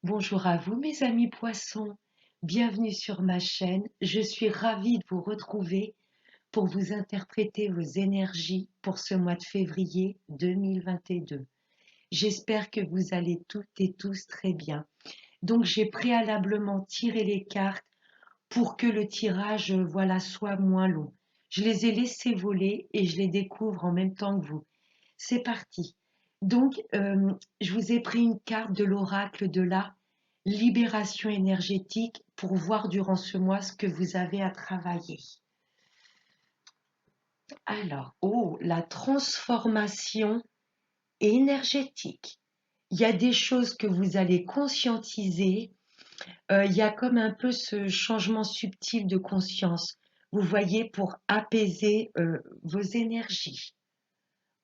Bonjour à vous mes amis poissons, bienvenue sur ma chaîne. Je suis ravie de vous retrouver pour vous interpréter vos énergies pour ce mois de février 2022. J'espère que vous allez toutes et tous très bien. Donc j'ai préalablement tiré les cartes pour que le tirage voilà, soit moins long. Je les ai laissées voler et je les découvre en même temps que vous. C'est parti. Donc, je vous ai pris une carte de l'oracle de la libération énergétique pour voir durant ce mois ce que vous avez à travailler. Alors, oh, la transformation énergétique. Il y a des choses que vous allez conscientiser. Il y a comme un peu ce changement subtil de conscience. Vous voyez, pour apaiser vos énergies.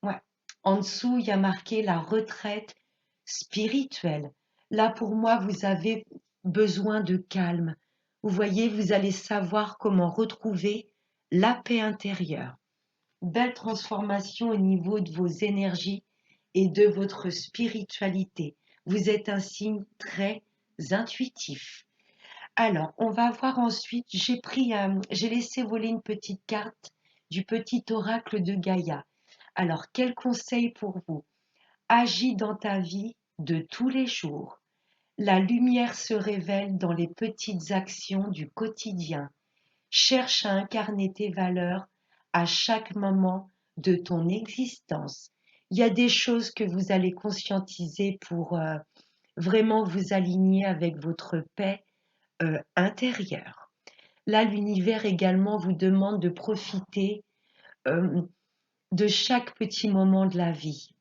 Ouais. En dessous, il y a marqué la retraite spirituelle. Là, pour moi, vous avez besoin de calme. Vous voyez, vous allez savoir comment retrouver la paix intérieure. Belle transformation au niveau de vos énergies et de votre spiritualité. Vous êtes un signe très intuitif. Alors, on va voir ensuite, j'ai laissé voler une petite carte du petit oracle de Gaïa. Alors, quel conseil pour vous? Agis dans ta vie de tous les jours. La lumière se révèle dans les petites actions du quotidien. Cherche à incarner tes valeurs à chaque moment de ton existence. Il y a des choses que vous allez conscientiser pour vraiment vous aligner avec votre paix intérieure. Là, l'univers également vous demande de profiter euh, de chaque petit moment de la vie.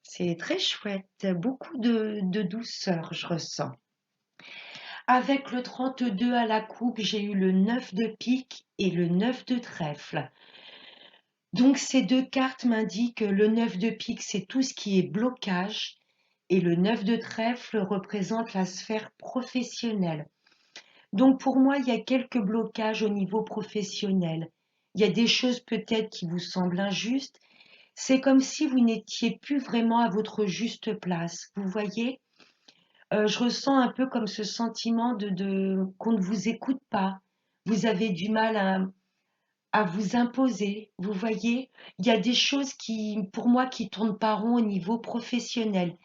C'est très chouette, beaucoup de douceur, je ressens. Avec le 32 à la coupe, j'ai eu le 9 de pique et le 9 de trèfle. Donc ces deux cartes m'indiquent que le 9 de pique, c'est tout ce qui est blocage et le 9 de trèfle représente la sphère professionnelle. Donc pour moi, il y a quelques blocages au niveau professionnel. Il y a des choses peut-être qui vous semblent injustes. C'est comme si vous n'étiez plus vraiment à votre juste place. Vous voyez, je ressens un peu comme ce sentiment qu'on ne vous écoute pas. Vous avez du mal à vous imposer. Vous voyez, il y a des choses qui, pour moi, qui tournent pas rond au niveau professionnel.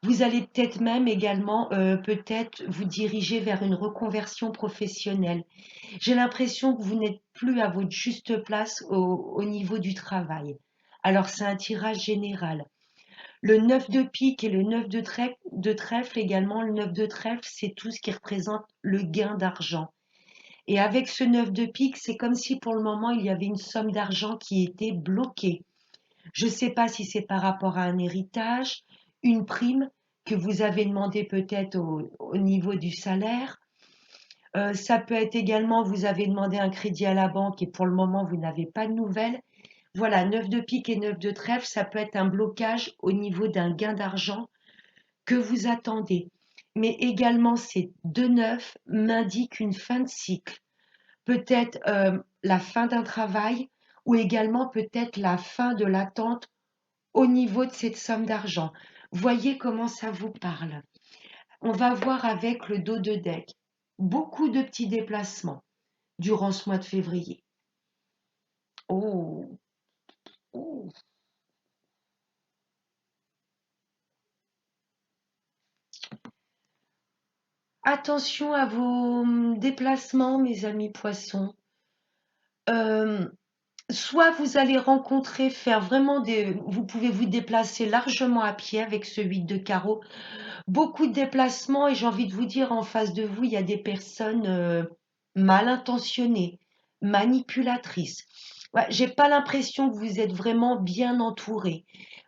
Vous allez peut-être même également peut-être vous diriger vers une reconversion professionnelle. J'ai l'impression que vous n'êtes plus à votre juste place au niveau du travail. Alors c'est un tirage général. Le 9 de pique et le 9 de trèfle également, le 9 de trèfle, c'est tout ce qui représente le gain d'argent. Et avec ce 9 de pique, c'est comme si pour le moment, il y avait une somme d'argent qui était bloquée. Je ne sais pas si c'est par rapport à un héritage, une prime que vous avez demandé peut-être au niveau du salaire. Ça peut être également, vous avez demandé un crédit à la banque et pour le moment, vous n'avez pas de nouvelles. Voilà, 9 de pique et 9 de trèfle, ça peut être un blocage au niveau d'un gain d'argent que vous attendez. Mais également, ces deux neufs m'indiquent une fin de cycle. Peut-être la fin d'un travail ou également peut-être la fin de l'attente au niveau de cette somme d'argent. Voyez comment ça vous parle. On va voir avec le dos de deck. Beaucoup de petits déplacements durant ce mois de février. Oh, oh. Attention à vos déplacements, mes amis poissons. Euh, Soit vous allez rencontrer, faire vraiment vous pouvez vous déplacer largement à pied avec ce 8 de carreau. Beaucoup de déplacements et j'ai envie de vous dire en face de vous, il y a des personnes mal intentionnées, manipulatrices. Ouais, j'ai pas l'impression que vous êtes vraiment bien entouré.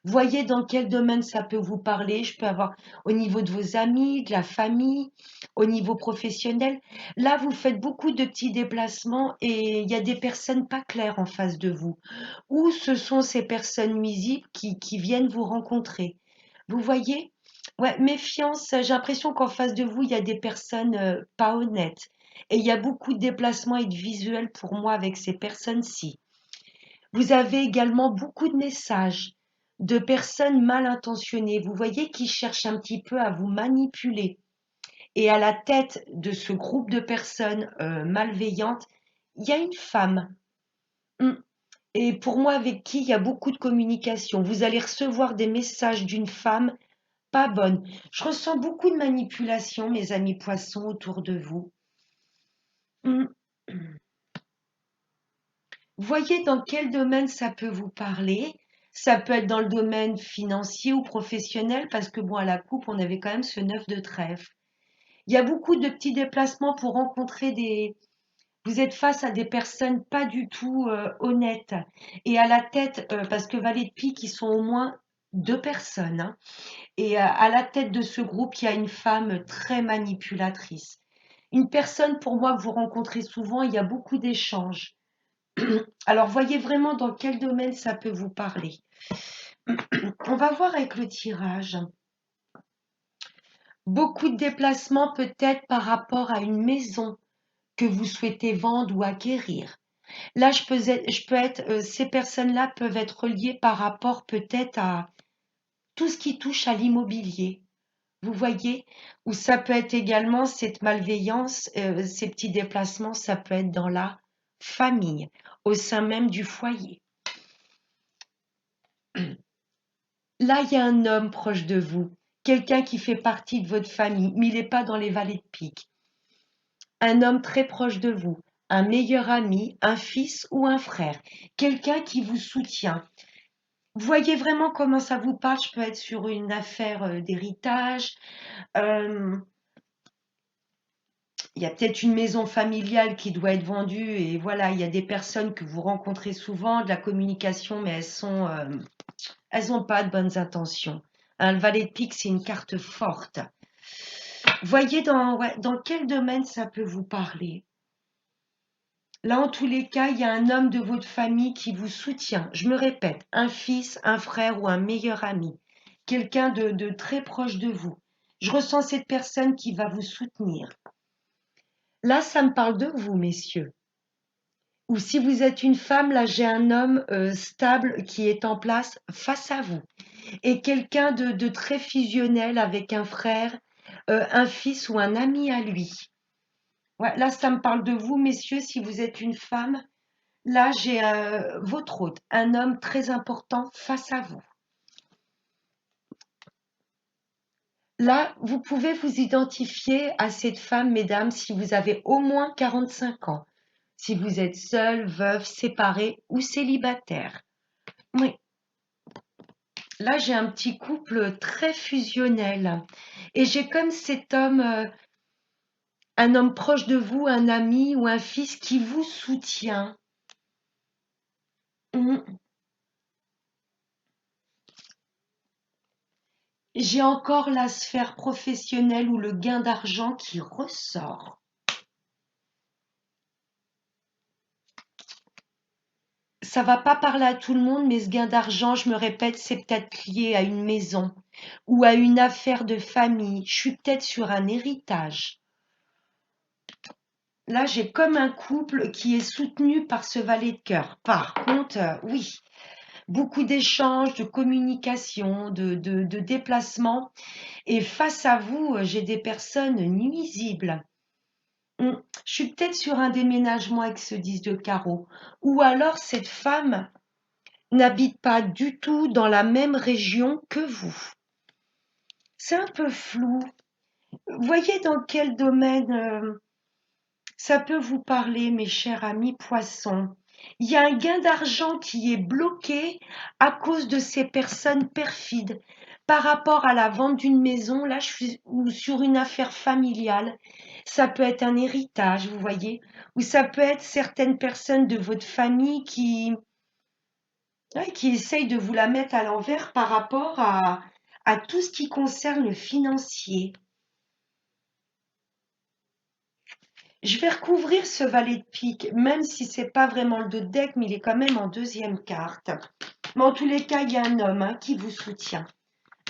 Voyez dans quel domaine ça peut vous parler. Je peux avoir au niveau de vos amis, de la famille, au niveau professionnel. Là, vous faites beaucoup de petits déplacements et il y a des personnes pas claires en face de vous. Ou ce sont ces personnes nuisibles qui viennent vous rencontrer. Vous voyez? Ouais, méfiance, j'ai l'impression qu'en face de vous, il y a des personnes pas honnêtes. Et il y a beaucoup de déplacements et de visuels pour moi avec ces personnes-ci. Vous avez également beaucoup de messages de personnes mal intentionnées, vous voyez, qui cherchent un petit peu à vous manipuler. Et à la tête de ce groupe de personnes malveillantes, il y a une femme. Mm. Et pour moi, avec qui il y a beaucoup de communication. Vous allez recevoir des messages d'une femme pas bonne. Je ressens beaucoup de manipulation, mes amis poissons, autour de vous. Mm. Voyez dans quel domaine ça peut vous parler. Ça peut être dans le domaine financier ou professionnel, parce que bon, à la coupe, on avait quand même ce 9 de trèfle. Il y a beaucoup de petits déplacements pour rencontrer des... Vous êtes face à des personnes pas du tout honnêtes. Et à la tête, parce que Valet de Pique, ils sont au moins deux personnes, hein. Et à la tête de ce groupe, il y a une femme très manipulatrice. Une personne, pour moi, que vous rencontrez souvent, il y a beaucoup d'échanges. Alors, voyez vraiment dans quel domaine ça peut vous parler. On va voir avec le tirage. Beaucoup de déplacements peut-être par rapport à une maison que vous souhaitez vendre ou acquérir. Là, ces personnes-là peuvent être reliées par rapport peut-être à tout ce qui touche à l'immobilier. Vous voyez? Ou ça peut être également cette malveillance, ces petits déplacements, ça peut être dans la famille, au sein même du foyer. Là, il y a un homme proche de vous, quelqu'un qui fait partie de votre famille, mais il n'est pas dans les vallées de pique. Un homme très proche de vous, un meilleur ami, un fils ou un frère, quelqu'un qui vous soutient. Vous voyez vraiment comment ça vous parle. Je peux être sur une affaire d'héritage. euh, Il y a peut-être une maison familiale qui doit être vendue et voilà, il y a des personnes que vous rencontrez souvent, de la communication, mais elles ont pas de bonnes intentions. Le valet de pique, c'est une carte forte. Voyez dans quel domaine ça peut vous parler. Là, en tous les cas, il y a un homme de votre famille qui vous soutient. Je me répète, un fils, un frère ou un meilleur ami. Quelqu'un de très proche de vous. Je ressens cette personne qui va vous soutenir. Là, ça me parle de vous, messieurs. Ou si vous êtes une femme, là, j'ai un homme stable qui est en place face à vous. Et quelqu'un de très fusionnel avec un frère, un fils ou un ami à lui. Ouais, là, ça me parle de vous, messieurs, si vous êtes une femme. Là, j'ai votre hôte, un homme très important face à vous. Là, vous pouvez vous identifier à cette femme, mesdames, si vous avez au moins 45 ans, si vous êtes seul, veuve, séparé ou célibataire. Oui, là, j'ai un petit couple très fusionnel. Et j'ai comme cet homme, un homme proche de vous, un ami ou un fils qui vous soutient. Mm. J'ai encore la sphère professionnelle ou le gain d'argent qui ressort. Ça va pas parler à tout le monde, mais ce gain d'argent, je me répète, c'est peut-être lié à une maison ou à une affaire de famille. Je suis peut-être sur un héritage. Là, j'ai comme un couple qui est soutenu par ce valet de cœur. Par contre, oui, beaucoup d'échanges, de communication, de déplacements. Et face à vous, j'ai des personnes nuisibles. Je suis peut-être sur un déménagement avec ce 10 de carreau. Ou alors cette femme n'habite pas du tout dans la même région que vous. C'est un peu flou. Voyez dans quel domaine ça peut vous parler, mes chers amis poissons. Il y a un gain d'argent qui est bloqué à cause de ces personnes perfides par rapport à la vente d'une maison, là, ou sur une affaire familiale. Ça peut être un héritage, vous voyez, ou ça peut être certaines personnes de votre famille qui essayent de vous la mettre à l'envers par rapport à tout ce qui concerne le financier. Je vais recouvrir ce valet de pique, même si c'est pas vraiment le dos de deck, mais il est quand même en deuxième carte. Mais en tous les cas, il y a un homme qui vous soutient.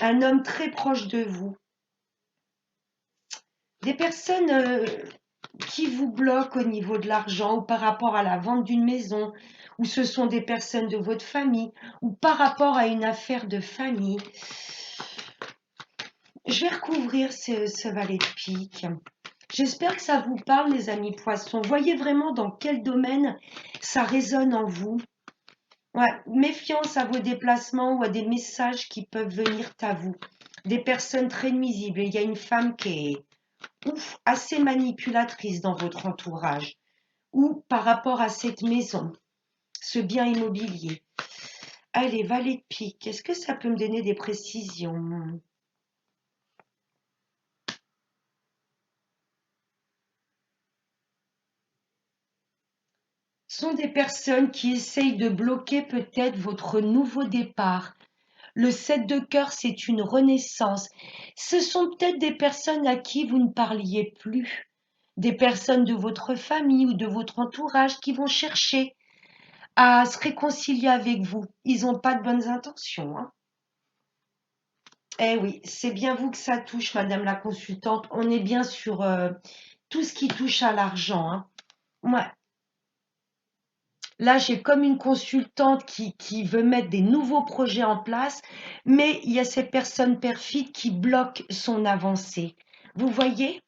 Un homme très proche de vous. Des personnes qui vous bloquent au niveau de l'argent ou par rapport à la vente d'une maison, ou ce sont des personnes de votre famille, ou par rapport à une affaire de famille. Je vais recouvrir ce valet de pique. J'espère que ça vous parle, mes amis poissons. Voyez vraiment dans quel domaine ça résonne en vous. Ouais, méfiance à vos déplacements ou à des messages qui peuvent venir à vous. Des personnes très nuisibles. Et il y a une femme qui est assez manipulatrice dans votre entourage. Ou par rapport à cette maison, ce bien immobilier. Allez, valet de pique, est-ce que ça peut me donner des précisions? Ce sont des personnes qui essayent de bloquer peut-être votre nouveau départ. Le 7 de cœur, c'est une renaissance. Ce sont peut-être des personnes à qui vous ne parliez plus. Des personnes de votre famille ou de votre entourage qui vont chercher à se réconcilier avec vous. Ils n'ont pas de bonnes intentions, hein. Eh oui, c'est bien vous que ça touche, Madame la consultante. On est bien sur tout ce qui touche à l'argent, hein. Ouais. Là, j'ai comme une consultante qui veut mettre des nouveaux projets en place, mais il y a ces personnes perfides qui bloquent son avancée. Vous voyez?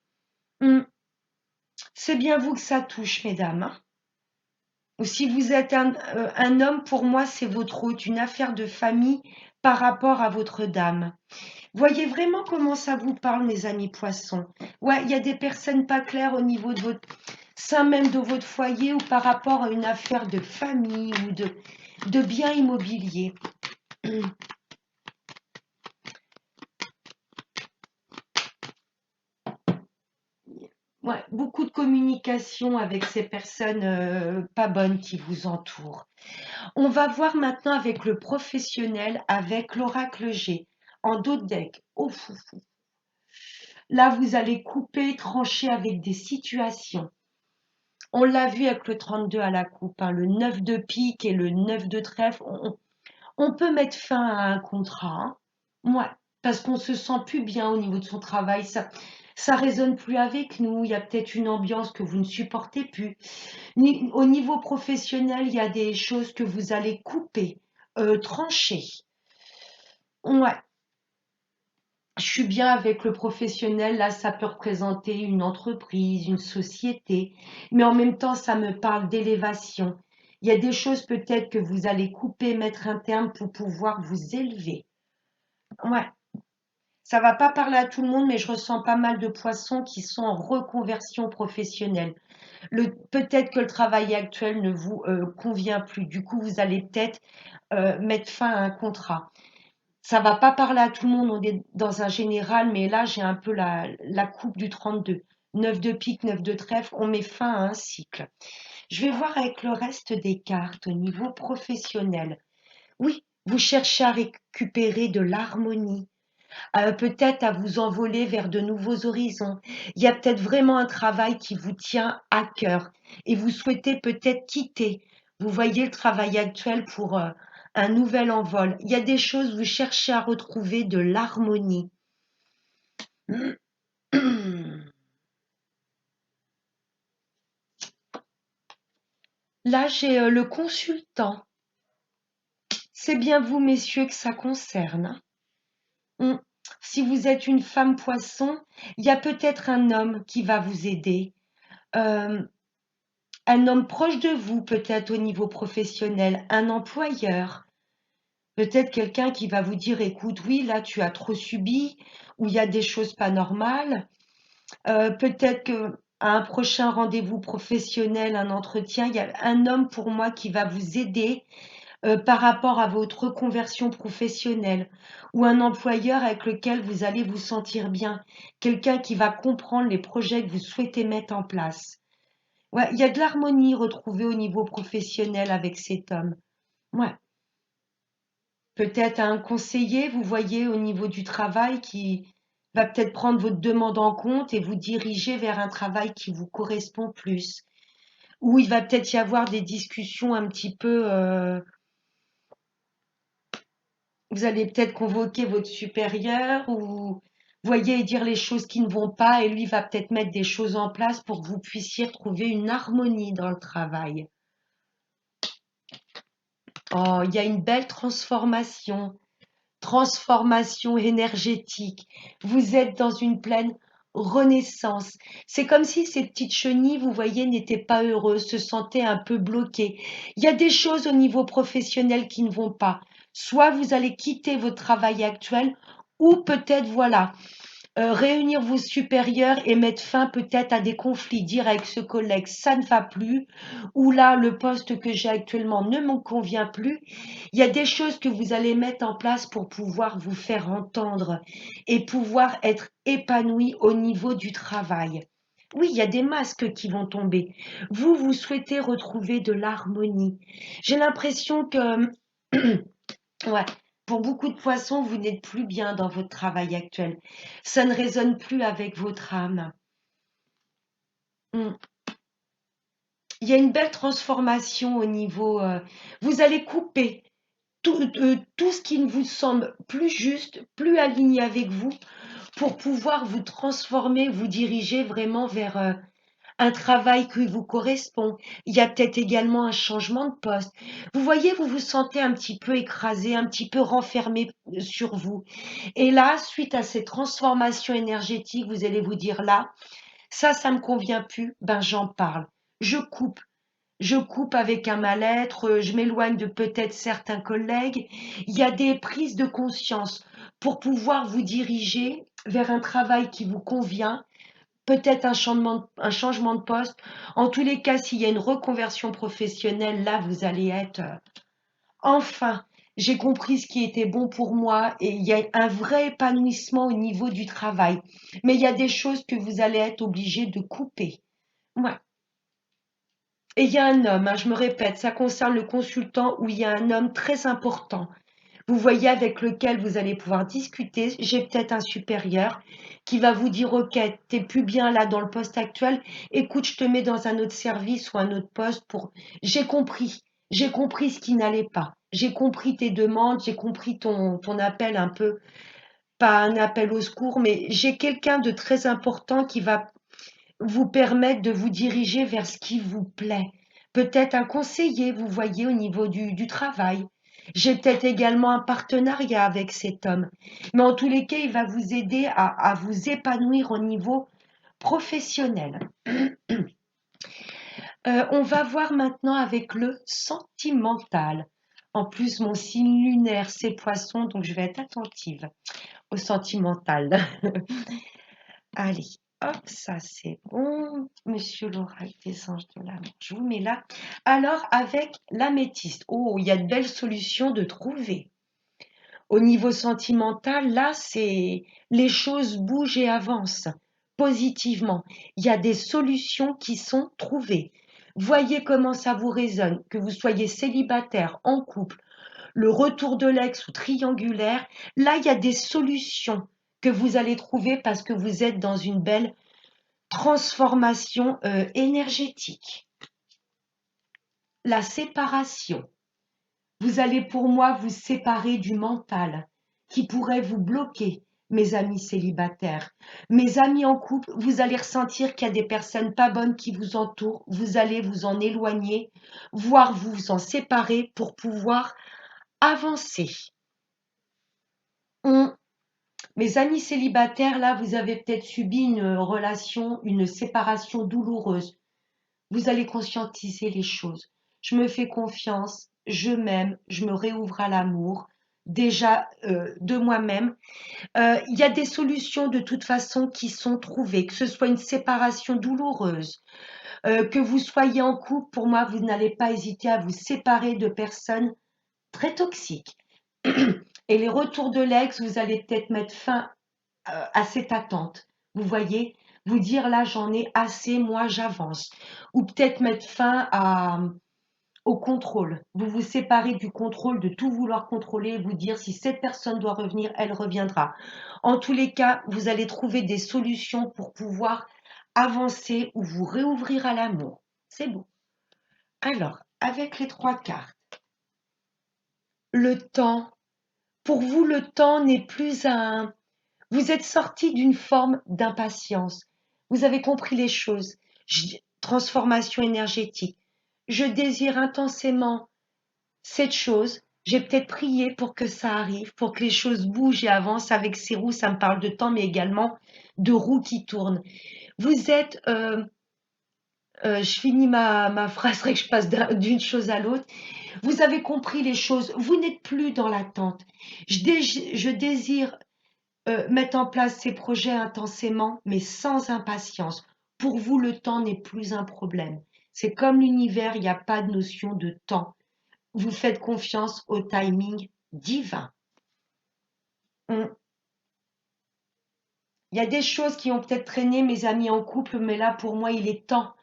Hmm. C'est bien vous que ça touche, mesdames, hein. Ou si vous êtes un homme, pour moi, c'est votre hôte, une affaire de famille par rapport à votre dame. Voyez vraiment comment ça vous parle, mes amis poissons. Ouais, il y a des personnes pas claires au niveau de votre sein même de votre foyer ou par rapport à une affaire de famille ou de biens immobiliers. Ouais, beaucoup de communication avec ces personnes pas bonnes qui vous entourent. On va voir maintenant avec le professionnel, avec l'oracle G, en dos de deck. Oh, fou, fou. Là, vous allez couper, trancher avec des situations. On l'a vu avec le 32 à la coupe, hein, le 9 de pique et le 9 de trèfle. On peut mettre fin à un contrat. Hein. Ouais, parce qu'on se sent plus bien au niveau de son travail. Ça résonne plus avec nous. Il y a peut-être une ambiance que vous ne supportez plus. Au niveau professionnel, il y a des choses que vous allez couper, trancher. Ouais, je suis bien avec le professionnel, là, ça peut représenter une entreprise, une société, mais en même temps, ça me parle d'élévation. Il y a des choses peut-être que vous allez couper, mettre un terme pour pouvoir vous élever. Ouais, ça va pas parler à tout le monde, mais je ressens pas mal de poissons qui sont en reconversion professionnelle. Peut-être que le travail actuel ne vous convient plus. Du coup, vous allez peut-être mettre fin à un contrat. Ça va pas parler à tout le monde, on est dans un général, mais là, j'ai un peu la coupe du 32. 9 de pique, 9 de trèfle, on met fin à un cycle. Je vais voir avec le reste des cartes au niveau professionnel. Oui, vous cherchez à récupérer de l'harmonie, peut-être à vous envoler vers de nouveaux horizons. Il y a peut-être vraiment un travail qui vous tient à cœur et vous souhaitez peut-être quitter. Vous voyez le travail actuel pour un nouvel envol. Il y a des choses, vous cherchez à retrouver de l'harmonie. Là, j'ai le consultant. C'est bien vous, messieurs, que ça concerne. Hein. Si vous êtes une femme poisson, il y a peut-être un homme qui va vous aider. Euh, Un homme proche de vous, peut-être au niveau professionnel, un employeur, peut-être quelqu'un qui va vous dire, écoute, oui, là, tu as trop subi, ou il y a des choses pas normales. Peut-être que à un prochain rendez-vous professionnel, un entretien, il y a un homme pour moi qui va vous aider par rapport à votre reconversion professionnelle, ou un employeur avec lequel vous allez vous sentir bien, quelqu'un qui va comprendre les projets que vous souhaitez mettre en place. Ouais, il y a de l'harmonie retrouvée au niveau professionnel avec cet homme. Ouais. Peut-être un conseiller, vous voyez, au niveau du travail qui va peut-être prendre votre demande en compte et vous diriger vers un travail qui vous correspond plus. Ou il va peut-être y avoir des discussions un petit peu. Vous allez peut-être convoquer votre supérieur ou voyez et dire les choses qui ne vont pas et lui va peut-être mettre des choses en place pour que vous puissiez trouver une harmonie dans le travail. Oh, il y a une belle transformation. transformation énergétique. Vous êtes dans une pleine renaissance. C'est comme si ces petites chenilles, vous voyez, n'étaient pas heureuses, se sentaient un peu bloquées. Il y a des choses au niveau professionnel qui ne vont pas. Soit vous allez quitter votre travail actuel, ou peut-être, voilà, réunir vos supérieurs et mettre fin peut-être à des conflits, dire avec ce collègue, ça ne va plus, ou là, le poste que j'ai actuellement ne me convient plus. Il y a des choses que vous allez mettre en place pour pouvoir vous faire entendre et pouvoir être épanoui au niveau du travail. Oui, il y a des masques qui vont tomber. Vous, vous souhaitez retrouver de l'harmonie. J'ai l'impression que ouais, pour beaucoup de poissons, vous n'êtes plus bien dans votre travail actuel. Ça ne résonne plus avec votre âme. Hmm. Il y a une belle transformation au niveau. Vous allez couper tout ce qui ne vous semble plus juste, plus aligné avec vous, pour pouvoir vous transformer, vous diriger vraiment vers un travail qui vous correspond. Il y a peut-être également un changement de poste. Vous voyez, vous vous sentez un petit peu écrasé, un petit peu renfermé sur vous. Et là, suite à ces transformations énergétiques, vous allez vous dire là, ça me convient plus, ben j'en parle. Je coupe. Je coupe avec un mal-être, je m'éloigne de peut-être certains collègues. Il y a des prises de conscience pour pouvoir vous diriger vers un travail qui vous convient, peut-être un changement de poste. En tous les cas, s'il y a une reconversion professionnelle, là, vous allez être enfin, j'ai compris ce qui était bon pour moi et il y a un vrai épanouissement au niveau du travail. Mais il y a des choses que vous allez être obligé de couper. Ouais. Et il y a un homme, hein, je me répète, ça concerne le consultant où il y a un homme très important. Vous voyez avec lequel vous allez pouvoir discuter. J'ai peut-être un supérieur qui va vous dire, OK, t'es plus bien là dans le poste actuel. Écoute, je te mets dans un autre service ou un autre poste pour. J'ai compris. J'ai compris ce qui n'allait pas. J'ai compris tes demandes. J'ai compris ton appel un peu, pas un appel au secours, mais j'ai quelqu'un de très important qui va vous permettre de vous diriger vers ce qui vous plaît. Peut-être un conseiller, vous voyez, au niveau du travail. J'ai peut-être également un partenariat avec cet homme. Mais en tous les cas, il va vous aider à vous épanouir au niveau professionnel. On va voir maintenant avec le sentimental. En plus, mon signe lunaire, c'est poisson, donc je vais être attentive au sentimental. Allez, hop, ça c'est bon. Monsieur l'oracle des anges de l'amour, je vous mets là. Alors, avec l'améthyste, oh, il y a de belles solutions de trouver. Au niveau sentimental, là, c'est les choses bougent et avancent positivement. Il y a des solutions qui sont trouvées. Voyez comment ça vous résonne, que vous soyez célibataire, en couple, le retour de l'ex ou triangulaire. Là, il y a des solutions que vous allez trouver parce que vous êtes dans une belle transformation énergétique. La séparation. Vous allez pour moi vous séparer du mental qui pourrait vous bloquer, mes amis célibataires. Mes amis en couple, vous allez ressentir qu'il y a des personnes pas bonnes qui vous entourent. Vous allez vous en éloigner, voire vous en séparer pour pouvoir avancer. On- Mes amis célibataires, là, vous avez peut-être subi une relation, une séparation douloureuse. Vous allez conscientiser les choses. Je me fais confiance, je m'aime, je me réouvre à l'amour, déjà de moi-même. Il y a des solutions de toute façon qui sont trouvées, que ce soit une séparation douloureuse, que vous soyez en couple, pour moi, vous n'allez pas hésiter à vous séparer de personnes très toxiques. Et les retours de l'ex, vous allez peut-être mettre fin à cette attente. Vous voyez, vous dire là, j'en ai assez, moi, j'avance. Ou peut-être mettre fin au contrôle. Vous vous séparez du contrôle, de tout vouloir contrôler, vous dire si cette personne doit revenir, elle reviendra. En tous les cas, vous allez trouver des solutions pour pouvoir avancer ou vous réouvrir à l'amour. C'est beau. Alors, avec les trois cartes, le temps, pour vous, le temps n'est plus un. Vous êtes sorti d'une forme d'impatience. Vous avez compris les choses. Transformation énergétique. Je désire intensément cette chose. J'ai peut-être prié pour que ça arrive, pour que les choses bougent et avancent avec ces roues. Ça me parle de temps, mais également de roues qui tournent. Vous êtes, je finis ma phrase, c'est vrai que je passe d'une chose à l'autre. Vous avez compris les choses. Vous n'êtes plus dans l'attente. Je désire mettre en place ces projets intensément, mais sans impatience. Pour vous, le temps n'est plus un problème. C'est comme l'univers, il n'y a pas de notion de temps. Vous faites confiance au timing divin. Il y a des choses qui ont peut-être traîné mes amis en couple, mais là, pour moi, il est temps.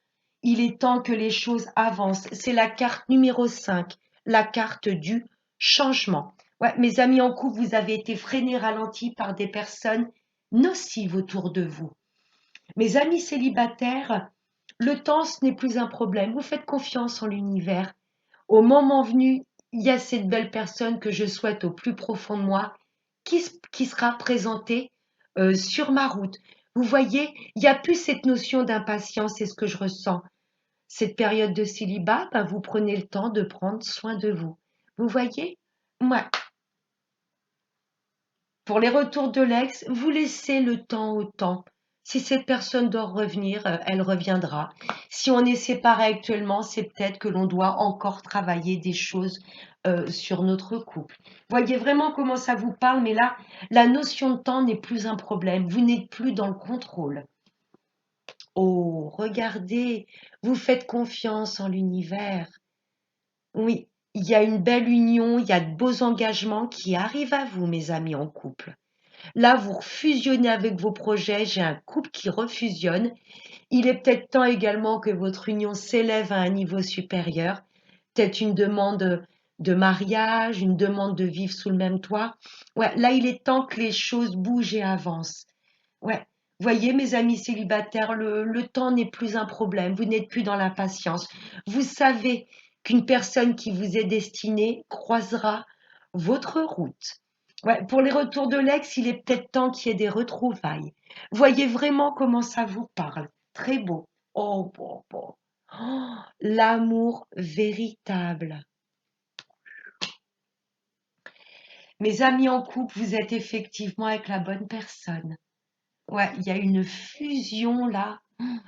Il est temps que les choses avancent. C'est la carte numéro 5, la carte du changement. Ouais, mes amis en couple, vous avez été freinés, ralentis par des personnes nocives autour de vous. Mes amis célibataires, le temps, ce n'est plus un problème. Vous faites confiance en l'univers. Au moment venu, il y a cette belle personne que je souhaite au plus profond de moi qui sera présentée sur ma route. Vous voyez, il n'y a plus cette notion d'impatience, c'est ce que je ressens. Cette période de célibat, ben, vous prenez le temps de prendre soin de vous. Vous voyez, moi, pour les retours de l'ex, vous laissez le temps au temps. Si cette personne doit revenir, elle reviendra. Si on est séparés actuellement, c'est peut-être que l'on doit encore travailler des choses sur notre couple. Voyez vraiment comment ça vous parle, mais là, la notion de temps n'est plus un problème. Vous n'êtes plus dans le contrôle. Oh, regardez, vous faites confiance en l'univers. Oui, il y a une belle union, il y a de beaux engagements qui arrivent à vous, mes amis en couple. Là, vous fusionnez avec vos projets, j'ai un couple qui refusionne. Il est peut-être temps également que votre union s'élève à un niveau supérieur, peut-être une demande de mariage, une demande de vivre sous le même toit. Ouais, là, il est temps que les choses bougent et avancent. Ouais, voyez, mes amis célibataires, le temps n'est plus un problème, vous n'êtes plus dans l'impatience. Vous savez qu'une personne qui vous est destinée croisera votre route. Ouais, pour les retours de l'ex, il est peut-être temps qu'il y ait des retrouvailles. Voyez vraiment comment ça vous parle. Très beau. Oh, bon, bon. Oh, l'amour véritable. Mes amis en couple, vous êtes effectivement avec la bonne personne. Ouais, il y a une fusion là.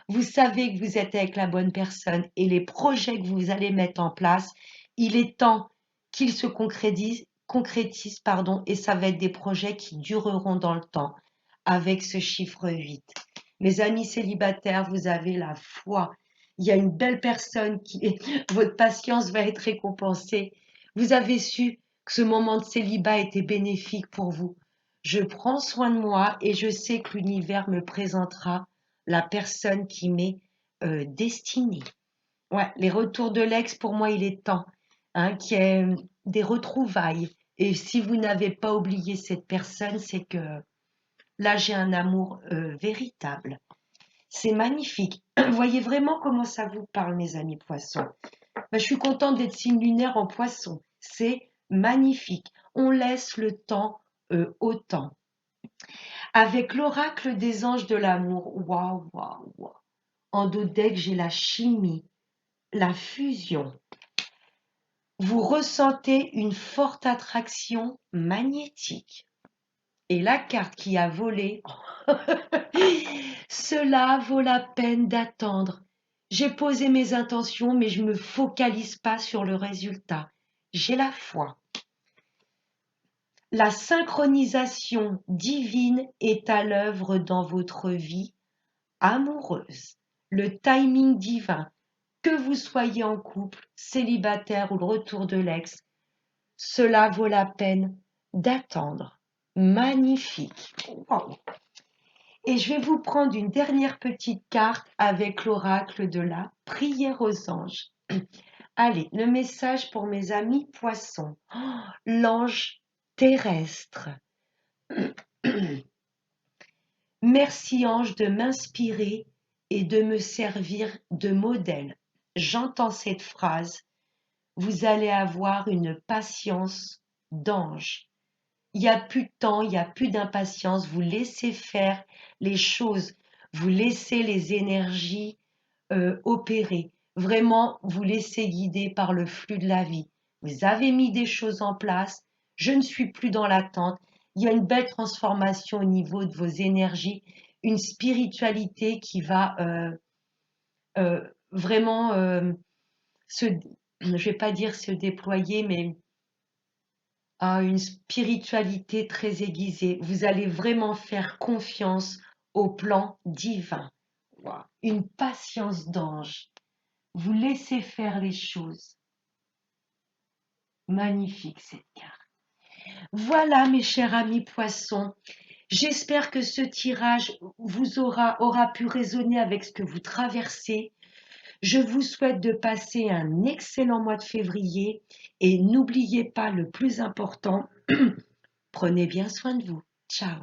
Vous savez que vous êtes avec la bonne personne et les projets que vous allez mettre en place, il est temps qu'ils se concrétisent, pardon, et ça va être des projets qui dureront dans le temps avec ce chiffre 8. Mes amis célibataires, vous avez la foi. Il y a une belle personne qui, votre patience va être récompensée. Vous avez su que ce moment de célibat était bénéfique pour vous. Je prends soin de moi et je sais que l'univers me présentera la personne qui m'est destinée. Ouais, les retours de l'ex, pour moi, il est temps hein, qu'il y ait des retrouvailles. Et si vous n'avez pas oublié cette personne, c'est que là, j'ai un amour véritable. C'est magnifique. Vous voyez vraiment comment ça vous parle, mes amis poissons. Ben, je suis contente d'être signe lunaire en poisson. C'est magnifique. On laisse le temps au temps. Avec l'oracle des anges de l'amour, waouh, waouh, waouh. En dodeck, j'ai la chimie, la fusion. Vous ressentez une forte attraction magnétique. Et la carte qui a volé, cela vaut la peine d'attendre. J'ai posé mes intentions, mais je ne me focalise pas sur le résultat. J'ai la foi. La synchronisation divine est à l'œuvre dans votre vie amoureuse. Le timing divin, que vous soyez en couple, célibataire ou le retour de l'ex, cela vaut la peine d'attendre. Magnifique. Wow. Et je vais vous prendre une dernière petite carte avec l'oracle de la prière aux anges. Allez, le message pour mes amis poissons. Oh, l'ange terrestre. Merci ange de m'inspirer et de me servir de modèle. J'entends cette phrase. Vous allez avoir une patience d'ange. Il n'y a plus de temps, il n'y a plus d'impatience. Vous laissez faire les choses. Vous laissez les énergies opérer. Vraiment, vous laissez guider par le flux de la vie. vous avez mis des choses en place, je ne suis plus dans l'attente. Il y a une belle transformation au niveau de vos énergies, une spiritualité qui va vraiment se, je ne vais pas dire se déployer, mais à une spiritualité très aiguisée. Vous allez vraiment faire confiance au plan divin. Wow. Une patience d'ange. Vous laissez faire les choses. Magnifique cette carte. Voilà mes chers amis poissons. J'espère que ce tirage vous aura pu résonner avec ce que vous traversez. Je vous souhaite de passer un excellent mois de février et n'oubliez pas le plus important, prenez bien soin de vous. Ciao.